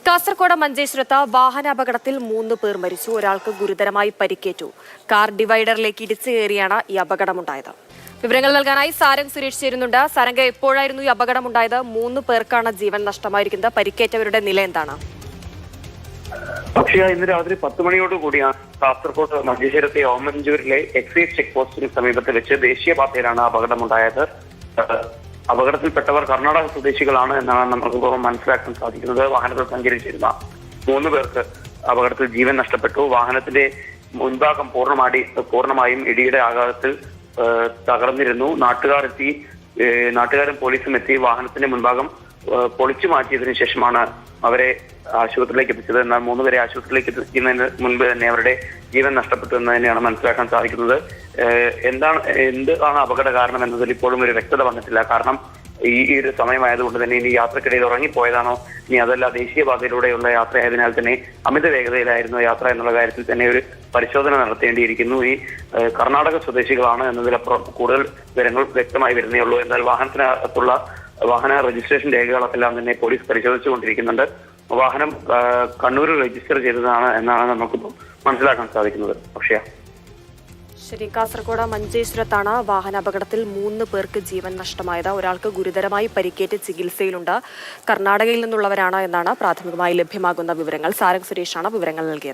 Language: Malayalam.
കാസർഗോഡ് മഞ്ചേശ്വരത്ത് വാഹനാപകടത്തിൽ 3 പേർ മരിച്ചു. ഒരാൾക്ക് ഗുരുതരമായി പരിക്കേറ്റു. കാർ ഡിവൈഡറിലേക്ക് ഇടിച്ചു കയറിയാണ് ഈ അപകടമുണ്ടായത്. വിവരങ്ങൾ നൽകാനായി സാരംഗ് സുരേഷ് ചേരുന്നുണ്ട്. സാരംഗ്, എപ്പോഴായിരുന്നു ഈ അപകടമുണ്ടായത്? 3 പേർക്കാണ് ജീവൻ നഷ്ടമായിരിക്കുന്നത്. പരിക്കേറ്റവരുടെ നില എന്താണ്? പക്ഷേ ഇന്ന് രാത്രി 10 മണിയോടുകൂടിയാണ് കാസർഗോഡ് മഞ്ചേശ്വരത്തെ ഓമഞ്ചൂരിലെ എക്സൈസ് ചെക്ക് പോസ്റ്റിന് സമീപത്ത് വെച്ച് ദേശീയപാതയിലാണ് അപകടമുണ്ടായത്. അപകടത്തിൽപ്പെട്ടവർ കർണാടക സ്വദേശികളാണ് എന്നാണ് നമുക്ക് മനസ്സിലാക്കാൻ സാധിക്കുന്നത്. വാഹനത്തിൽ സഞ്ചരിച്ചിരുന്ന 3 പേർക്ക് അപകടത്തിൽ ജീവൻ നഷ്ടപ്പെട്ടു. വാഹനത്തിന്റെ മുൻഭാഗം പൂർണ്ണമായും ഇടിയുടെ ആഘാതത്തിൽ തകർന്നിരുന്നു. നാട്ടുകാരും പോലീസും എത്തി വാഹനത്തിന്റെ മുൻഭാഗം പൊളിച്ചു മാറ്റിയതിനു ശേഷമാണ് അവരെ ആശുപത്രിയിലേക്ക് എത്തിച്ചത്. എന്നാൽ 3 പേരെ ആശുപത്രിയിലേക്ക് എത്തിക്കുന്നതിന് മുൻപ് തന്നെ അവരുടെ ജീവൻ നഷ്ടപ്പെട്ടു എന്ന് തന്നെയാണ് മനസ്സിലാക്കാൻ സാധിക്കുന്നത്. എന്താണ് അപകട കാരണം എന്നതിൽ ഇപ്പോഴും ഒരു വ്യക്തത വന്നിട്ടില്ല. കാരണം ഈ ഒരു സമയമായതുകൊണ്ട് തന്നെ ഇനി യാത്രക്കിടയിൽ ഉറങ്ങിപ്പോയതാണോ, ഇനി അതല്ല ദേശീയപാതയിലൂടെയുള്ള യാത്രയായതിനാൽ തന്നെ അമിത വേഗതയിലായിരുന്നു യാത്ര എന്നുള്ള കാര്യത്തിൽ തന്നെ ഒരു പരിശോധന നടത്തേണ്ടിയിരിക്കുന്നു. ഈ കർണാടക സ്വദേശികളാണ് എന്നതിലപ്പുറം കൂടുതൽ വിവരങ്ങൾ വ്യക്തമായി വരുന്നേ ഉള്ളൂ. എന്നാൽ വാഹനത്തിനകത്തുള്ള വാഹന രജിസ്ട്രേഷൻ രേഖകളെല്ലാം തന്നെ പോലീസ് പരിശോധിച്ചുകൊണ്ടിരിക്കുന്നുണ്ട്. വാഹനം കണ്ണൂരിൽ രജിസ്റ്റർ ചെയ്തതാണ് എന്നാണ് നമുക്കിപ്പോൾ മനസ്സിലാക്കാൻ സാധിക്കുന്നത്. പക്ഷേ ശരി, കാസർഗോഡ് മഞ്ചേശ്വരത്താണ് വാഹനാപകടത്തിൽ 3 പേർക്ക് ജീവൻ നഷ്ടമായത്. ഒരാൾക്ക് ഗുരുതരമായി പരിക്കേറ്റ് ചികിത്സയിലുണ്ട്. കർണാടകയിൽ നിന്നുള്ളവരാണ് എന്നാണ് പ്രാഥമികമായി ലഭ്യമാകുന്ന വിവരങ്ങൾ. സാരംഗ് സുരേഷാണ് വിവരങ്ങൾ നൽകിയത്.